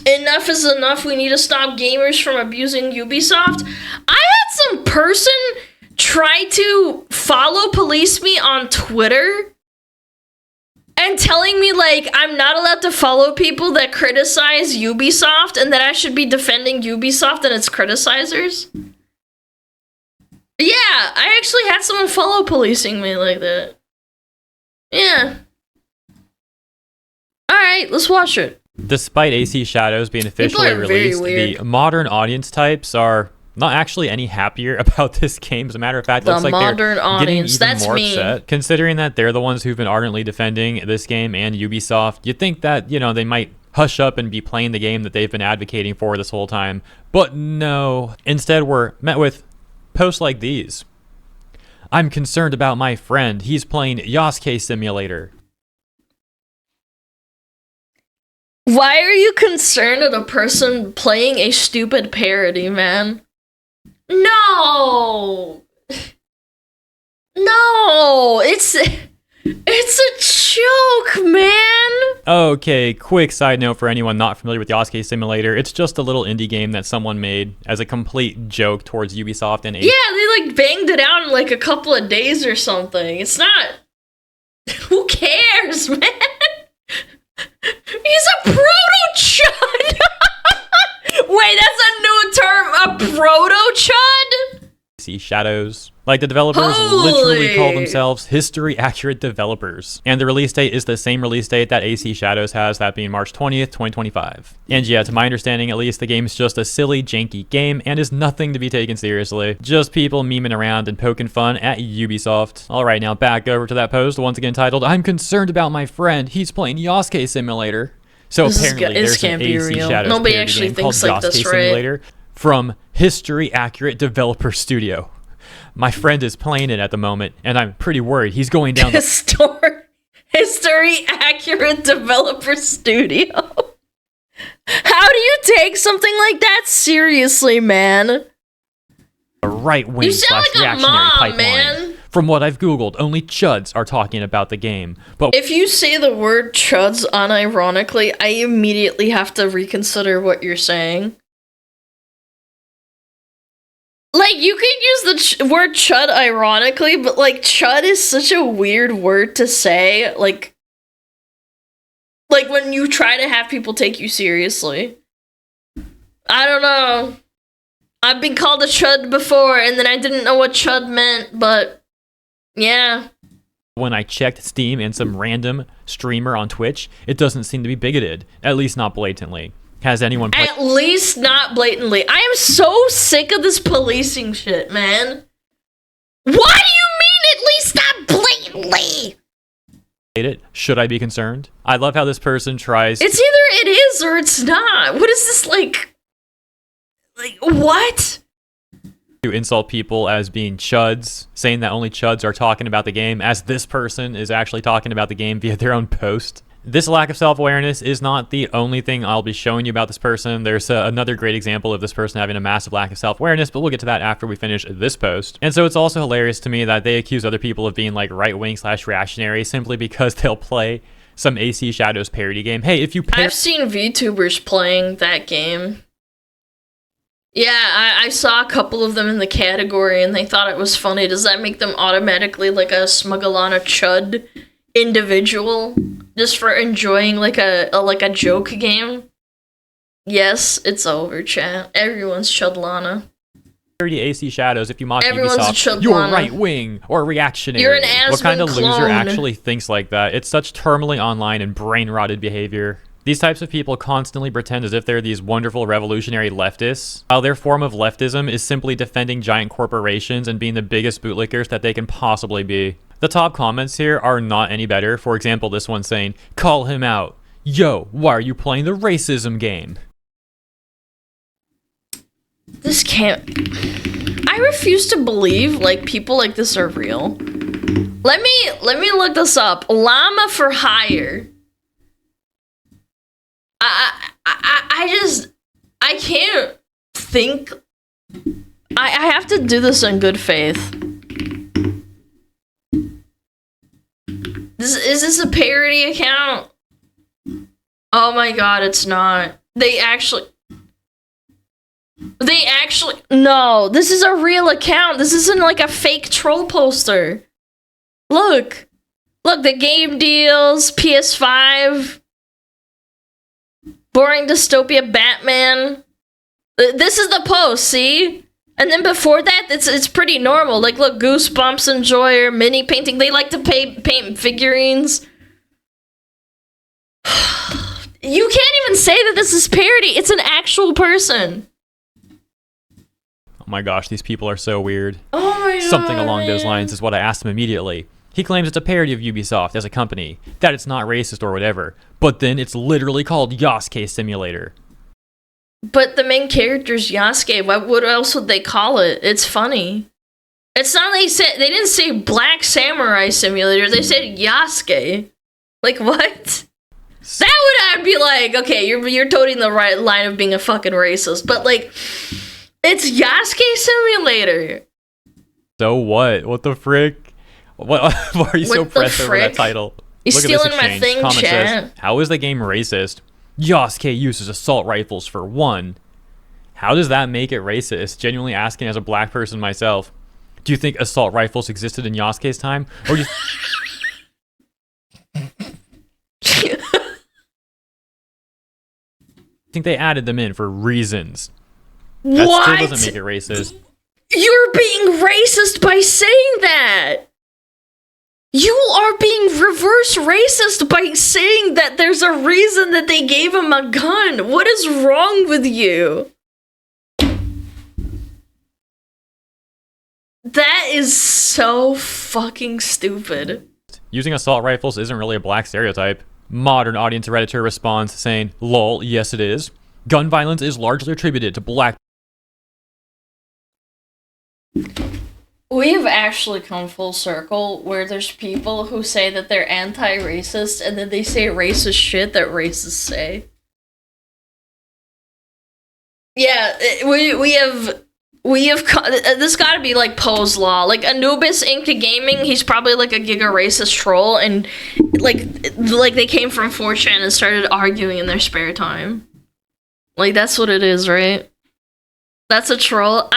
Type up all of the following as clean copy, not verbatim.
Enough is enough. We need to stop gamers from abusing Ubisoft. I had some person try to follow police me on Twitter and telling me, like, I'm not allowed to follow people that criticize Ubisoft and that I should be defending Ubisoft and its criticizers. Yeah, I actually had someone follow policing me like that. Yeah. Alright, let's watch it. Despite AC Shadows being officially released, the modern audience types are not actually any happier about this game. As a matter of fact, it looks like they're getting even more upset. Considering that they're the ones who've been ardently defending this game and Ubisoft, you'd think that, you know, they might hush up and be playing the game that they've been advocating for this whole time. But no. Instead, we're met with posts like these. I'm concerned about my friend. He's playing Yasuke Simulator. Why are you concerned at a person playing a stupid parody, man? No! No! It's a joke, man! Okay, quick side note for anyone not familiar with Yasuke Simulator. It's just a little indie game that someone made as a complete joke towards Ubisoft and Yeah, they like banged it out in like a couple of days or something. It's not... Who cares, man? He's a proto-chud! Wait, that's a new term, a proto-chud? See Shadows. Like, the developers literally call themselves history-accurate developers. And the release date is the same release date that AC Shadows has, that being March 20th, 2025. And yeah, to my understanding at least, the game's just a silly, janky game and is nothing to be taken seriously. Just people memeing around and poking fun at Ubisoft. Alright, now back over to that post, once again titled, I'm concerned about my friend, he's playing Yasuke Simulator. So apparently there's an AC Shadows Nobody parody actually game called thinks like Yasuke this, right? Simulator from History Accurate Developer Studio. My friend is playing it at the moment, and I'm pretty worried he's going down the History Accurate Developer Studio. How do you take something like that seriously, man? right-wing slash reactionary pipeline. Man. From what I've Googled, only chuds are talking about the game. But if you say the word chuds unironically, I immediately have to reconsider what you're saying. Like, you could use the word chud ironically, but, like, chud is such a weird word to say, like when you try to have people take you seriously. I don't know. I've been called a chud before, and then I didn't know what chud meant, but, yeah. When I checked Steam and some random streamer on Twitch, it doesn't seem to be bigoted, at least not blatantly. Has anyone played? At least not blatantly. I am so sick of this policing shit, man. What do you mean at least not blatantly? It? Should I be concerned? I love how this person tries. It's either it is or it's not. What is this like what? To insult people as being chuds, saying that only chuds are talking about the game, as this person is actually talking about the game via their own post. This lack of self-awareness is not the only thing I'll be showing you about this person. There's another great example of this person having a massive lack of self-awareness, but we'll get to that after we finish this post. And so it's also hilarious to me that they accuse other people of being like right-wing slash reactionary simply because they'll play some AC Shadows parody game. Hey, if you I've seen VTubers playing that game. Yeah, I saw a couple of them in the category and they thought it was funny. Does that make them automatically like a Smugglana chud individual just for enjoying like a joke game? Yes, it's over, chat. Everyone's chudlana. AC Shadows, if you mock Everyone's Ubisoft, you're right wing or reactionary. You're an Asmon What kind of clone. loser actually thinks like that? It's such terminally online and brain rotted behavior. These types of people constantly pretend as if they're these wonderful revolutionary leftists, while their form of leftism is simply defending giant corporations and being the biggest bootlickers that they can possibly be. The top comments here are not any better. For example, this one saying, "Call him out. Yo, why are you playing the racism game?" This can't... I refuse to believe, like, people like this are real. Let me look this up. Llama for hire. I can't think... I have to do this in good faith. Is this a parody account? Oh my god, it's not. They actually... No, this is a real account. This isn't like a fake troll poster. Look, the game deals, PS5, boring dystopia Batman. This is the post, see? And then before that, it's pretty normal. Like, look, Goosebumps Enjoyer, mini painting. They like to paint figurines. You can't even say that this is parody. It's an actual person. Oh my gosh, these people are so weird. Oh my god. Something along those lines is what I asked him immediately. He claims it's a parody of Ubisoft as a company, that it's not racist or whatever, but then it's literally called Yasuke Simulator. But the main character's Yasuke. What else would they call it? It's funny. It's not like they didn't say Black Samurai Simulator. They said Yasuke. Like, what? That would I'd be like, okay, you're toting the right line of being a fucking racist. But like, it's Yasuke Simulator. So what? What the frick? Why are you so pressed over that title? You stealing my thing, Comment chat. says, how is the game racist? Yasuke uses assault rifles for one. How does that make it racist? Genuinely asking as a black person myself. Do you think assault rifles existed in Yasuke's time? Or do you think they added them in for reasons? That what? Still doesn't make it racist. You're being racist by saying that. You are being reverse racist by saying that there's a reason that they gave him a gun. What is wrong with you? That is so fucking stupid. Using assault rifles isn't really a black stereotype. Modern audience Redditor responds saying, lol, yes it is. Gun violence is largely attributed to black. We have actually come full circle where there's people who say that they're anti-racist and then they say racist shit that racists say. Yeah, we have this gotta be like Poe's Law. Like Anubis Inc. Gaming, he's probably like a giga racist troll and like they came from 4chan and started arguing in their spare time. Like that's what it is, right? That's a troll.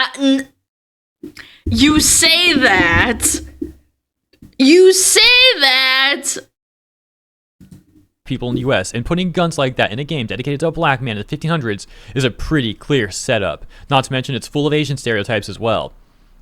You say that. People in the US, and putting guns like that in a game dedicated to a black man in the 1500s is a pretty clear setup. Not to mention it's full of Asian stereotypes as well.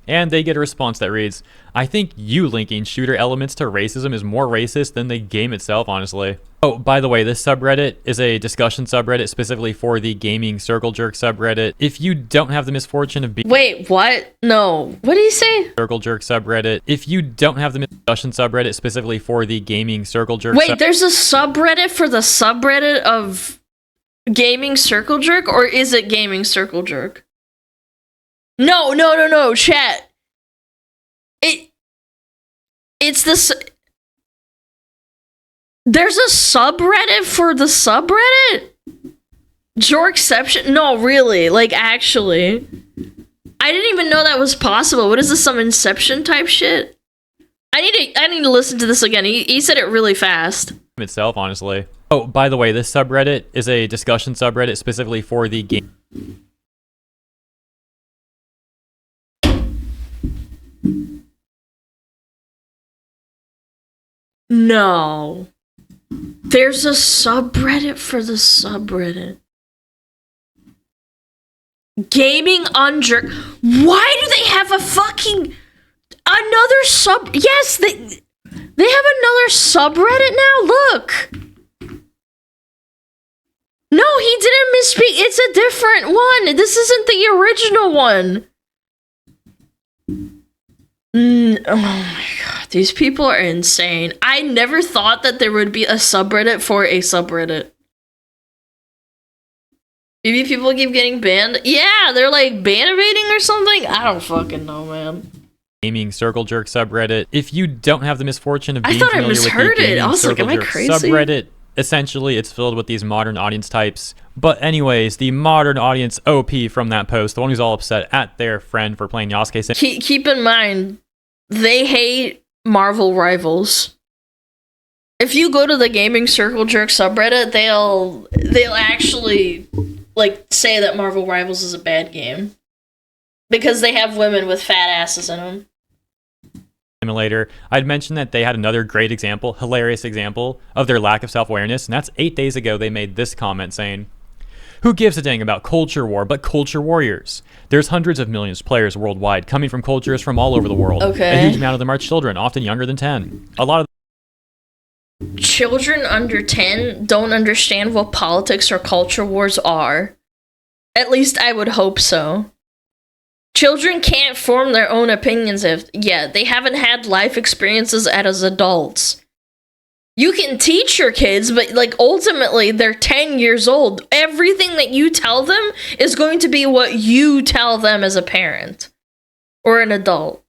And they get a response that reads, I think you linking shooter elements to racism is more racist than the game itself, honestly. Oh, by the way, this subreddit is a discussion subreddit specifically for the Gaming Circle Jerk subreddit. If you don't have the misfortune of being... Wait, what? No. What did he say? Circle Jerk subreddit. If you don't have the discussion subreddit specifically for the Gaming Circle Jerk... Wait, there's a subreddit for the subreddit of Gaming Circle Jerk? Or is it Gaming Circle Jerk? No, chat. It's this... There's a subreddit for the subreddit? Jorkception? No, really, like, actually. I didn't even know that was possible. What is this, some Inception type shit? I need to listen to this again. He said it really fast. Itself, honestly. Oh, by the way, this subreddit is a discussion subreddit specifically for the game. No. There's a subreddit for the subreddit. Gaming on Jerk. Why do they have a fucking... Another sub... Yes, they have another subreddit now? Look. No, he didn't misspeak. It's a different one. This isn't the original one. Oh my god, these people are insane. I never thought that there would be a subreddit for a subreddit. Maybe people keep getting banned. Yeah, they're like ban evading or something. I don't fucking know, man. Gaming Circle Jerk subreddit. If you don't have the misfortune of being I thought I familiar with misheard the it. I was like, am I crazy? Subreddit, Essentially, it's filled with these modern audience types. But anyways, the modern audience OP from that post, the one who's all upset at their friend for playing Yasuke. Keep in mind, they hate Marvel Rivals. If you go to the Gaming Circle Jerk subreddit, they'll actually like say that Marvel Rivals is a bad game because they have women with fat asses in them. Simulator, I'd mentioned that they had another great example, hilarious example of their lack of self-awareness, and that's 8 days ago they made this comment saying, "Who gives a dang about culture war but culture warriors? There's hundreds of millions of players worldwide coming from cultures from all over the world. Okay. A huge amount of them are children, often younger than 10. A lot of children under 10 don't understand what politics or culture wars are. At least I would hope so. Children can't form their own opinions they haven't had life experiences as adults. You can teach your kids, but like ultimately they're 10 years old. Everything that you tell them is going to be what you tell them as a parent or an adult.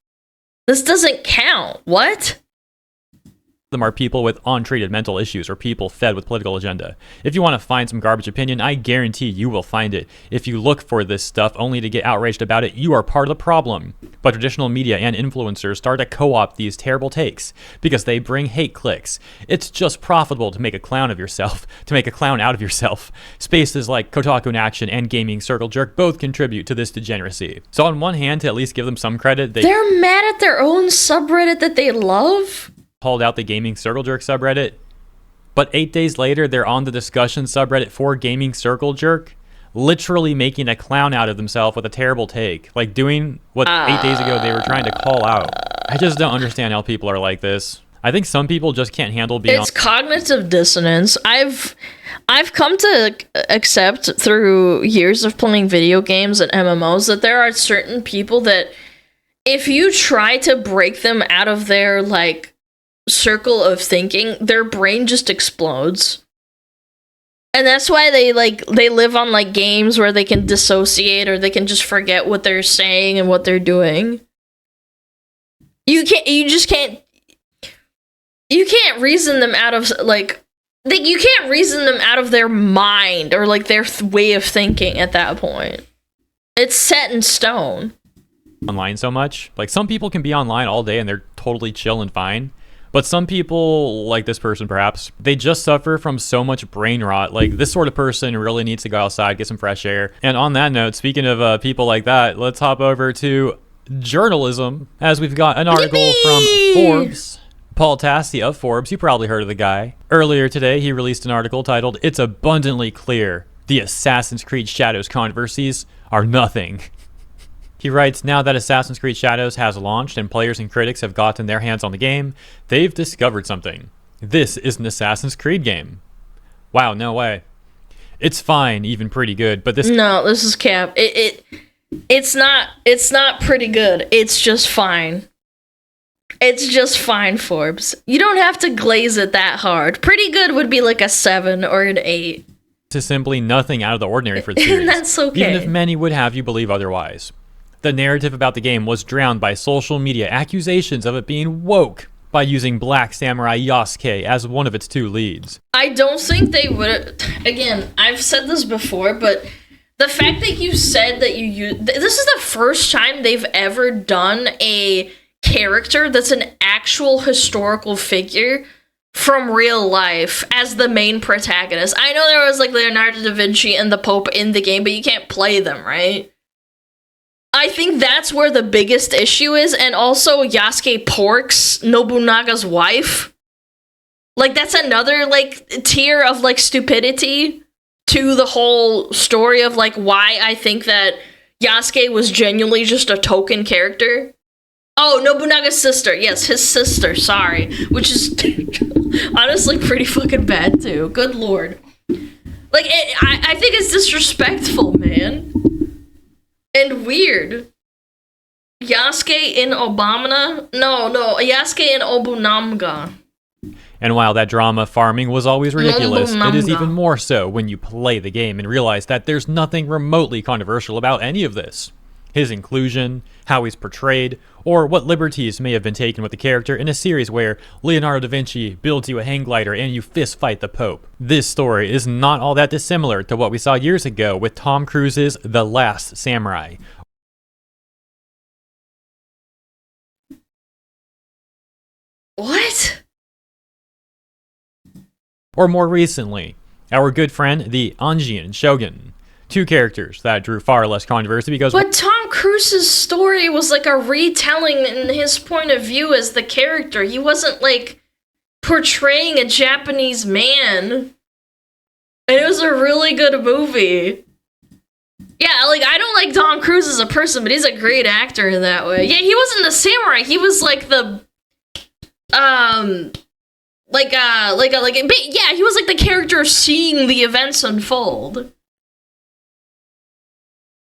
This doesn't count. What? them are people with untreated mental issues or people fed with political agenda. If you want to find some garbage opinion, I guarantee you will find it. If you look for this stuff only to get outraged about it, you are part of the problem. But traditional media and influencers start to co-opt these terrible takes because they bring hate clicks. It's just profitable to make a clown of yourself, to make a clown out of yourself. Spaces like Kotaku in Action and Gaming Circle Jerk both contribute to this degeneracy. So on one hand, to at least give them some credit, they're mad at their own subreddit that they love? Called out the Gaming Circle Jerk subreddit, but 8 days later they're on the discussion subreddit for Gaming Circle Jerk, literally making a clown out of themselves with a terrible take, like doing what 8 days ago they were trying to call out. I just don't understand how people are like this. I think some people just can't handle being It's cognitive dissonance. I've come to accept through years of playing video games and MMOs that there are certain people that if you try to break them out of their like circle of thinking, their brain just explodes. And that's why they live on like games where they can dissociate or they can just forget what they're saying and what they're doing. You can't reason them out of you can't reason them out of their mind or like their way of thinking at that point. It's set in stone. Online so much. Like some people can be online all day and they're totally chill and fine. But some people, like this person perhaps, they just suffer from so much brain rot. Like this sort of person really needs to go outside, get some fresh air. And on that note, speaking of people like that, let's hop over to journalism, as we've got an article from Forbes. Paul Tassi of Forbes, you probably heard of the guy. Earlier today, he released an article titled, "It's abundantly clear the Assassin's Creed Shadows controversies are nothing." He writes, now that Assassin's Creed Shadows has launched and players and critics have gotten their hands on the game, they've discovered something. This is an Assassin's Creed game. Wow, no way. It's fine, even pretty good, but this... No, this is cap. It's not pretty good. It's just fine. It's just fine, Forbes. You don't have to glaze it that hard. Pretty good would be like a 7 or an 8. To simply nothing out of the ordinary for the series. And that's okay. Even if many would have you believe otherwise. The narrative about the game was drowned by social media accusations of it being woke by using Black Samurai Yasuke as one of its 2 leads. I don't think they would... Again, I've said this before, but the fact that you said that you use... This is the first time they've ever done a character that's an actual historical figure from real life as the main protagonist. I know there was like Leonardo da Vinci and the Pope in the game, but you can't play them, right? I think that's where the biggest issue is, and also Yasuke porks Nobunaga's wife. Like, that's another, like, tier of, like, stupidity to the whole story of, like, why I think that Yasuke was genuinely just a token character. Oh, Nobunaga's sister. Yes, his sister, sorry. Which is honestly pretty fucking bad, too. Good lord. Like, I think it's disrespectful, man. And weird. Yasuke in Obamana? No, Yasuke in Obunamga. And while that drama farming was always ridiculous, it is even more so when you play the game and realize that there's nothing remotely controversial about any of this. his inclusion, how he's portrayed, or what liberties may have been taken with the character in a series where Leonardo da Vinci builds you a hang glider and you fist fight the Pope. This story is not all that dissimilar to what we saw years ago with Tom Cruise's The Last Samurai. What? Or more recently, our good friend, the Anjin Shogun. Two characters that drew far less controversy because... But Tom Cruise's story was like a retelling in his point of view as the character. He wasn't, like, portraying a Japanese man. And it was a really good movie. Yeah, like, I don't like Tom Cruise as a person, but he's a great actor in that way. Yeah, he wasn't the samurai. He was, like, the... yeah, he was, like, the character seeing the events unfold.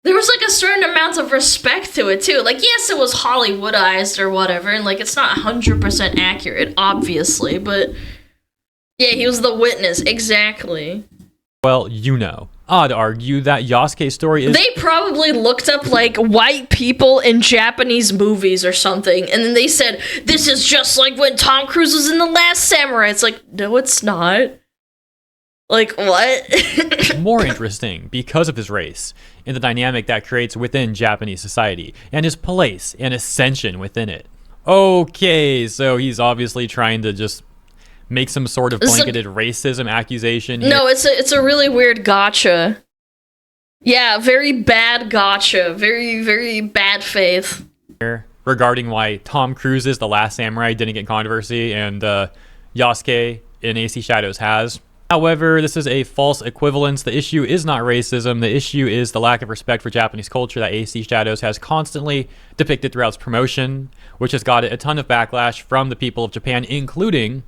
There was, like, a certain amount of respect to it, too. Like, yes, it was Hollywoodized or whatever, and, like, it's not 100% accurate, obviously, but... Yeah, he was the witness, exactly. Well, you know. I'd argue that Yasuke's story is... They probably looked up, like, white people in Japanese movies or something, and then they said, this is just like when Tom Cruise was in The Last Samurai. It's like, no, it's not. Like, what? More interesting because of his race and the dynamic that creates within Japanese society and his place and ascension within it. Okay, so he's obviously trying to just make some sort of blanketed racism accusation here. No, it's a really weird gotcha. Yeah, very bad gotcha. Very, very bad faith. Regarding why Tom Cruise's The Last Samurai didn't get controversy and Yasuke in AC Shadows has. However, this is a false equivalence. The issue is not racism. The issue is the lack of respect for Japanese culture that AC Shadows has constantly depicted throughout its promotion, which has got a ton of backlash from the people of Japan, including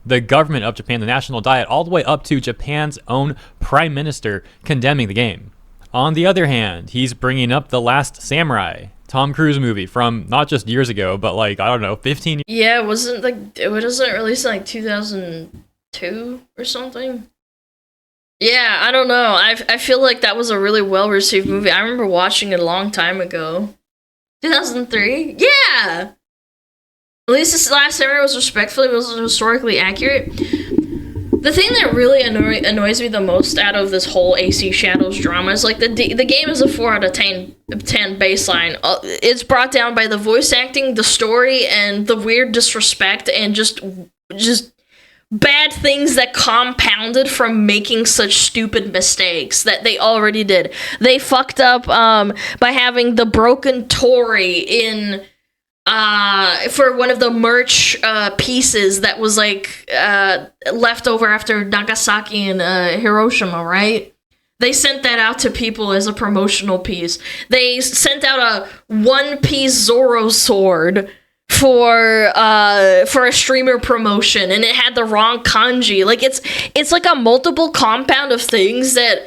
the government of Japan, the National Diet, all the way up to Japan's own prime minister condemning the game. On the other hand, he's bringing up The Last Samurai, Tom Cruise movie from not just years ago, but like, I don't know, 15 years. Yeah, it wasn't released in like 2002 or something. Yeah, I don't know. I feel like that was a really well-received movie. I remember watching it a long time ago. 2003? Yeah! At least this Last Samurai was respectfully, was historically accurate. The thing that really annoys me the most out of this whole AC Shadows drama is, like, the game is a 4 out of 10 baseline. It's brought down by the voice acting, the story, and the weird disrespect, and just bad things that compounded from making such stupid mistakes that they already did. They fucked up by having the broken Torii in... for one of the merch pieces that was like left over after Nagasaki and Hiroshima, right? They sent that out to people as a promotional piece. They sent out a one-piece Zoro sword for a streamer promotion, and it had the wrong kanji. Like, it's like a multiple compound of things that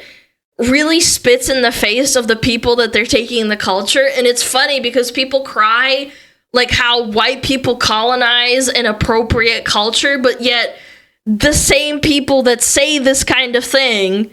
really spits in the face of the people that they're taking in the culture. And it's funny because people cry like how white people colonize an appropriate culture, but yet the same people that say this kind of thing,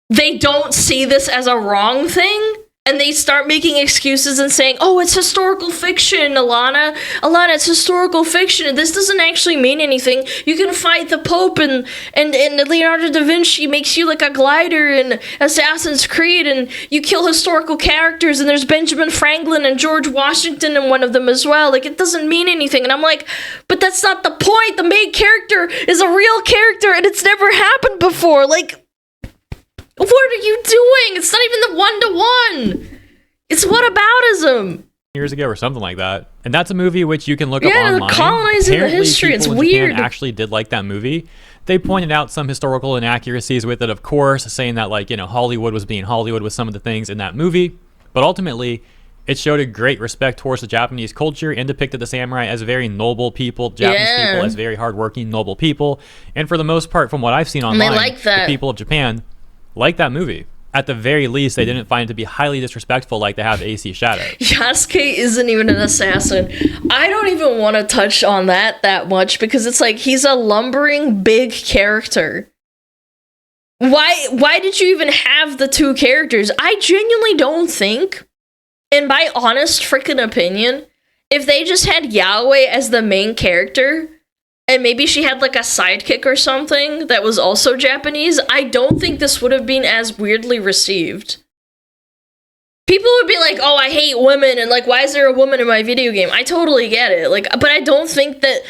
they don't see this as a wrong thing, and they start making excuses and saying, oh, it's historical fiction, Alana, it's historical fiction, and this doesn't actually mean anything. You can fight the Pope, and Leonardo da Vinci makes you like a glider in Assassin's Creed, and you kill historical characters, and there's Benjamin Franklin and George Washington in one of them as well. Like, it doesn't mean anything. And I'm like, but that's not the point. The main character is a real character, and it's never happened before. Like, what are you doing? It's not even the one-to-one. It's whataboutism. Years ago or something like that. And that's a movie which you can look up online. Yeah, colonizing the history. It's weird. Japan actually did like that movie. They pointed out some historical inaccuracies with it, of course, saying that, like, you know, Hollywood was being Hollywood with some of the things in that movie. But ultimately, it showed a great respect towards the Japanese culture and depicted the samurai as very noble people, Japanese people as very hardworking, noble people. And for the most part, from what I've seen online, they like that. The people of Japan like that movie. At the very least, they didn't find it to be highly disrespectful like they have AC Shadow. Yasuke isn't even an assassin. I don't even want to touch on that much because it's like he's a lumbering big character. Why did you even have the two characters? I genuinely don't think in my honest freaking opinion, if they just had Yahweh as the main character, and maybe she had like a sidekick or something that was also Japanese, I don't think this would have been as weirdly received. People would be like, oh, I hate women, and like, why is there a woman in my video game? I totally get it. Like, but I don't think that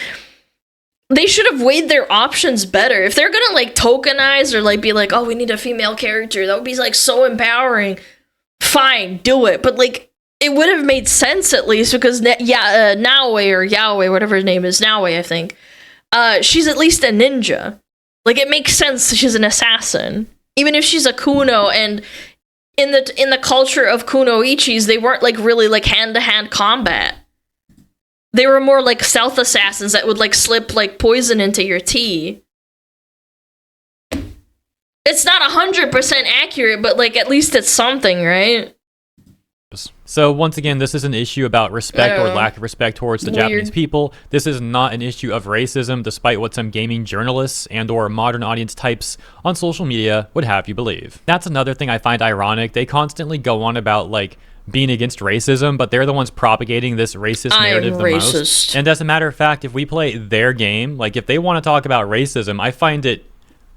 they should have weighed their options better. If they're gonna like tokenize or like be like, oh, we need a female character, that would be like so empowering. Fine, do it. But like, it would have made sense at least because Naoe or Yahweh, whatever his name is, Naoe, I think. She's at least a ninja. Like, it makes sense she's an assassin. Even if she's a Kuno, and in the culture of Kunoichis, they weren't like really like hand-to-hand combat. They were more like stealth assassins that would like slip like poison into your tea. It's not 100% accurate, but like at least it's something, right? So once again, this is an issue about respect or lack of respect towards the Japanese people. This is not an issue of racism, despite what some gaming journalists and or modern audience types on social media would have you believe. That's another thing I find ironic. They constantly go on about like being against racism, but they're the ones propagating this racist narrative the most. And as a matter of fact, if we play their game, like if they want to talk about racism, I find it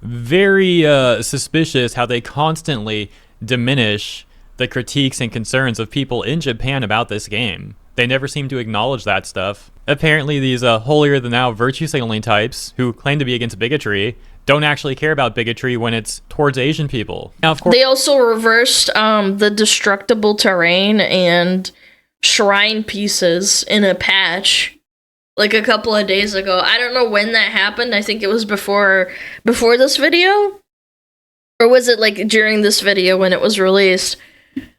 very suspicious how they constantly diminish the critiques and concerns of people in Japan about this game. They never seem to acknowledge that stuff. Apparently these holier-than-thou virtue-signaling types who claim to be against bigotry don't actually care about bigotry when it's towards Asian people. Now, of course, they also reversed the destructible terrain and shrine pieces in a patch like a couple of days ago. I don't know when that happened. I think it was before this video? Or was it like during this video when it was released?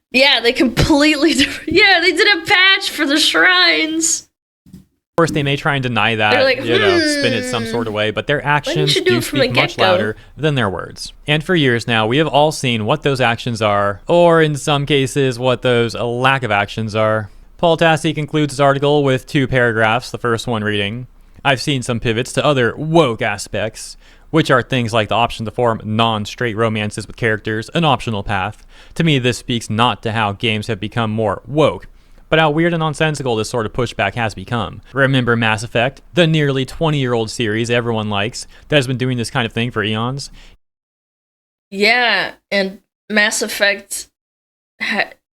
Yeah, they completely... Yeah, they did a patch for the shrines. Of course, they may try and deny that, like, spin it some sort of way, but their actions do speak much louder than their words. And for years now, we have all seen what those actions are, or in some cases, what those lack of actions are. Paul Tassi concludes his article with 2 paragraphs, the first one reading, I've seen some pivots to other woke aspects, which are things like the option to form non-straight romances with characters, an optional path. To me, this speaks not to how games have become more woke, but how weird and nonsensical this sort of pushback has become. Remember Mass Effect, the nearly 20-year-old series everyone likes, that has been doing this kind of thing for eons? Yeah, and Mass Effect,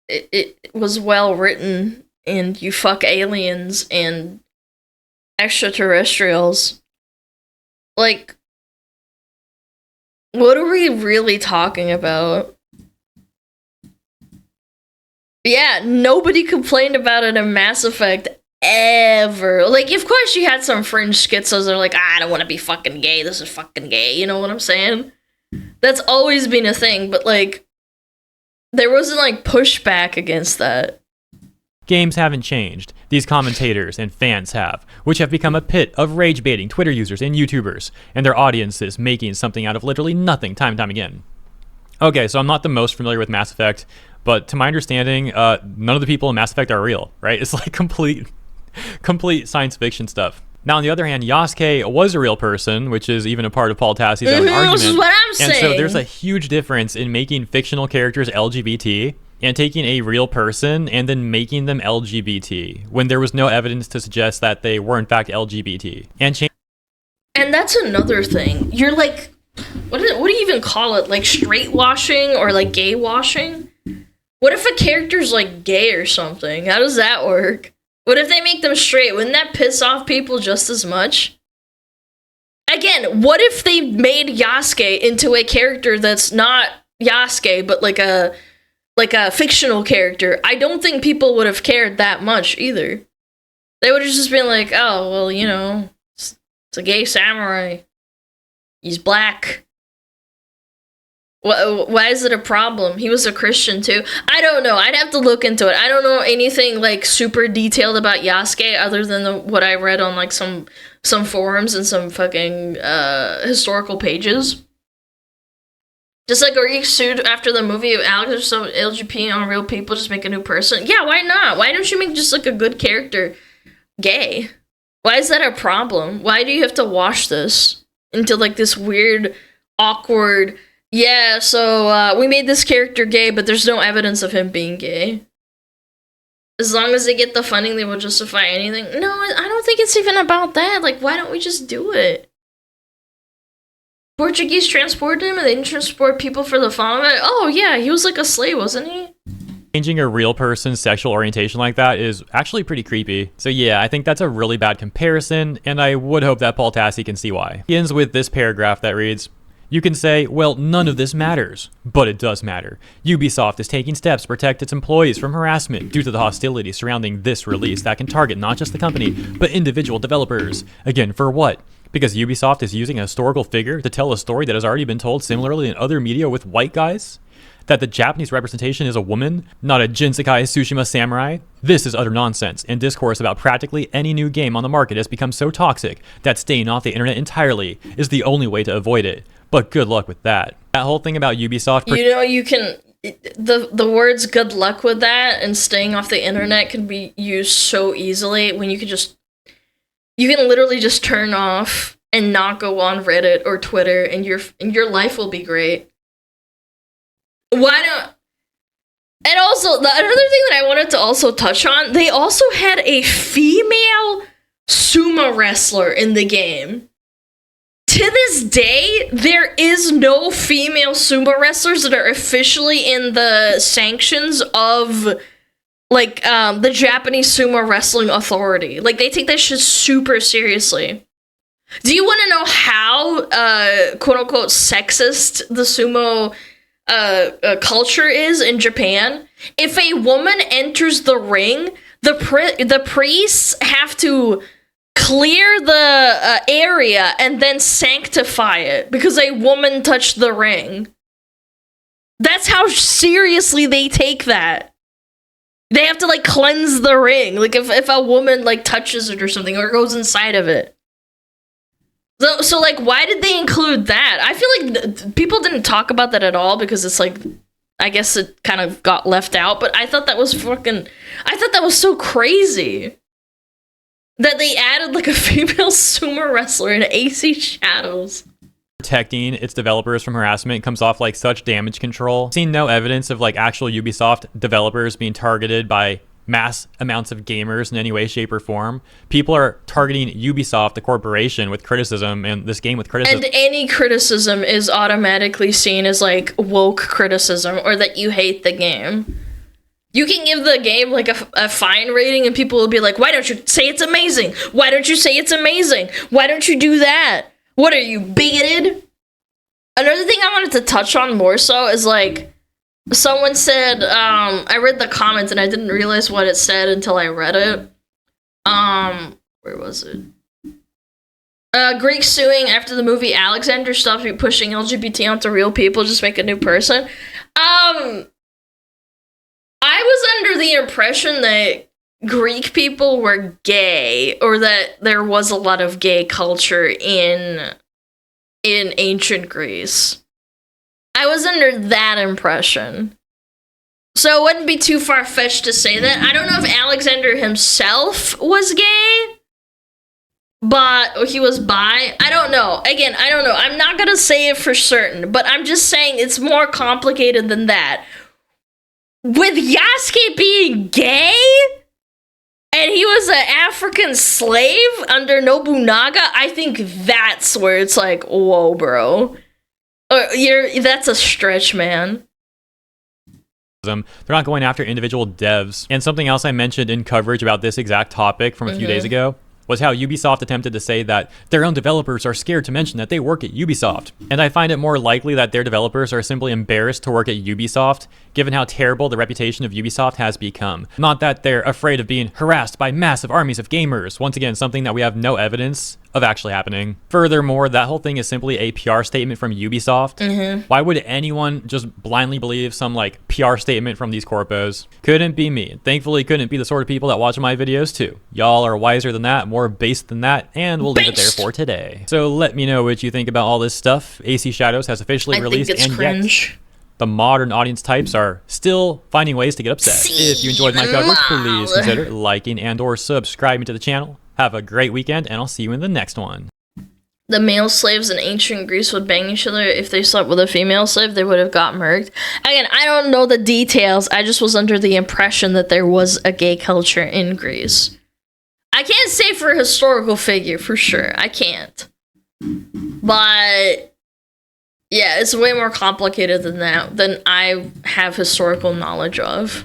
it was well written, and you fuck aliens and extraterrestrials. Like, what are we really talking about? Yeah, nobody complained about it in Mass Effect ever. Like, of course you had some fringe schizos that are like, I don't want to be fucking gay, this is fucking gay, you know what I'm saying? That's always been a thing, but like, there wasn't like pushback against that. Games haven't changed. These commentators and fans have, which have become a pit of rage-baiting Twitter users and YouTubers, and their audiences making something out of literally nothing time and time again. Okay, so I'm not the most familiar with Mass Effect, but to my understanding, none of the people in Mass Effect are real, right? It's like complete science fiction stuff. Now, on the other hand, Yasuke was a real person, which is even a part of Paul Tassi's own argument. This is what I'm saying. And so there's a huge difference in making fictional characters LGBT and taking a real person and then making them LGBT when there was no evidence to suggest that they were in fact LGBT. And that's another thing. You're like, what do you even call it? Like straight washing or like gay washing? What if a character's like gay or something? How does that work? What if they make them straight? Wouldn't that piss off people just as much? Again, what if they made Yasuke into a character that's not Yasuke, but like a fictional character? I don't think people would have cared that much either. They would have just been like, oh, well, you know, it's a gay samurai. He's black. Why is it a problem? He was a Christian too. I don't know. I'd have to look into it. I don't know anything like super detailed about Yasuke other than what I read on like some forums and some fucking historical pages. Just like Arik sued after the movie of Alex or some LGBT on real people, just make a new person. Yeah, why not? Why don't you make just like a good character gay? Why is that a problem? Why do you have to wash this into like this weird, awkward... Yeah, so we made this character gay, but there's no evidence of him being gay. As long as they get the funding, they will justify anything. No, I don't think it's even about that. Like, why don't we just do it? Portuguese transported him and they didn't transport people for the fun of it. Oh, yeah, he was like a slave, wasn't he? Changing a real person's sexual orientation like that is actually pretty creepy. So yeah, I think that's a really bad comparison, and I would hope that Paul Tassi can see why. He ends with this paragraph that reads, "You can say, well, none of this matters, but it does matter. Ubisoft is taking steps to protect its employees from harassment due to the hostility surrounding this release that can target not just the company, but individual developers. Again, for what? Because Ubisoft is using a historical figure to tell a story that has already been told similarly in other media with white guys? That the Japanese representation is a woman, not a Jinsekai Tsushima samurai? This is utter nonsense, and discourse about practically any new game on the market has become so toxic that staying off the internet entirely is the only way to avoid it. But good luck with that." That whole thing about Ubisoft... you can... The words "good luck with that" and "staying off the internet" can be used so easily when you can just... You can literally just turn off and not go on Reddit or Twitter, and your life will be great. Why don't... And also, the another thing that I wanted to also touch on, they also had a female sumo wrestler in the game. To this day, there is no female sumo wrestlers that are officially in the sanctions of, like, the Japanese Sumo Wrestling Authority. Like, they take that shit super seriously. Do you want to know how, quote-unquote, sexist the sumo culture is in Japan? If a woman enters the ring, the priests have to clear the area and then sanctify it because a woman touched the ring. That's how seriously they take that. They have to, like, cleanse the ring. Like, if a woman, like, touches it or something, or goes inside of it. So, like, why did they include that? I feel like people didn't talk about that at all because it's, like, I guess it kind of got left out, but I thought that was so crazy. That they added, like, a female sumo wrestler in AC Shadows. Protecting its developers from harassment comes off like such damage control. I've seen no evidence of, like, actual Ubisoft developers being targeted by mass amounts of gamers in any way, shape, or form. People are targeting Ubisoft, the corporation, with criticism, and this game with criticism. And any criticism is automatically seen as, like, woke criticism, or that you hate the game. You can give the game, like, a fine rating, and people will be like, why don't you say it's amazing? Why don't you say it's amazing? Why don't you do that? What are you, bigoted? Another thing I wanted to touch on more so is, like, someone said, I read the comments, and I didn't realize what it said until I read it. Where was it? Greek suing after the movie Alexander stopped pushing LGBT onto real people, just make a new person. I was under the impression that Greek people were gay, or that there was a lot of gay culture in ancient Greece. I was under that impression. So it wouldn't be too far-fetched to say that. I don't know if Alexander himself was gay, but he was bi. I don't know. Again, I don't know. I'm not gonna say it for certain, but I'm just saying it's more complicated than that. With Yasuke being gay, and he was an African slave under Nobunaga, I think that's where it's like, whoa, bro. That's a stretch, man. They're not going after individual devs. And something else I mentioned in coverage about this exact topic from a few days ago was how Ubisoft attempted to say that their own developers are scared to mention that they work at Ubisoft. And I find it more likely that their developers are simply embarrassed to work at Ubisoft, given how terrible the reputation of Ubisoft has become. Not that they're afraid of being harassed by massive armies of gamers. Once again, something that we have no evidence of actually happening. Furthermore, that whole thing is simply a PR statement from Ubisoft. Why would anyone just blindly believe some, like, PR statement from these corpos? Couldn't be me. Thankfully, couldn't be the sort of people that watch my videos too. Y'all are wiser than that, more based than that, and we'll leave it there for today. So let me know what you think about all this stuff. AC Shadows has officially released, and cringe. Yet the modern audience types are still finding ways to get upset. If you enjoyed my coverage, please consider liking and or subscribing to the channel. Have a great weekend, and I'll see you in the next one. the male slaves in ancient Greece would bang each other if they slept with a female slave, they would have got murked. Again, I don't know the details. I just was under the impression that there was a gay culture in Greece. I can't say for a historical figure, for sure. I can't. But yeah, it's way more complicated than that, than I have historical knowledge of.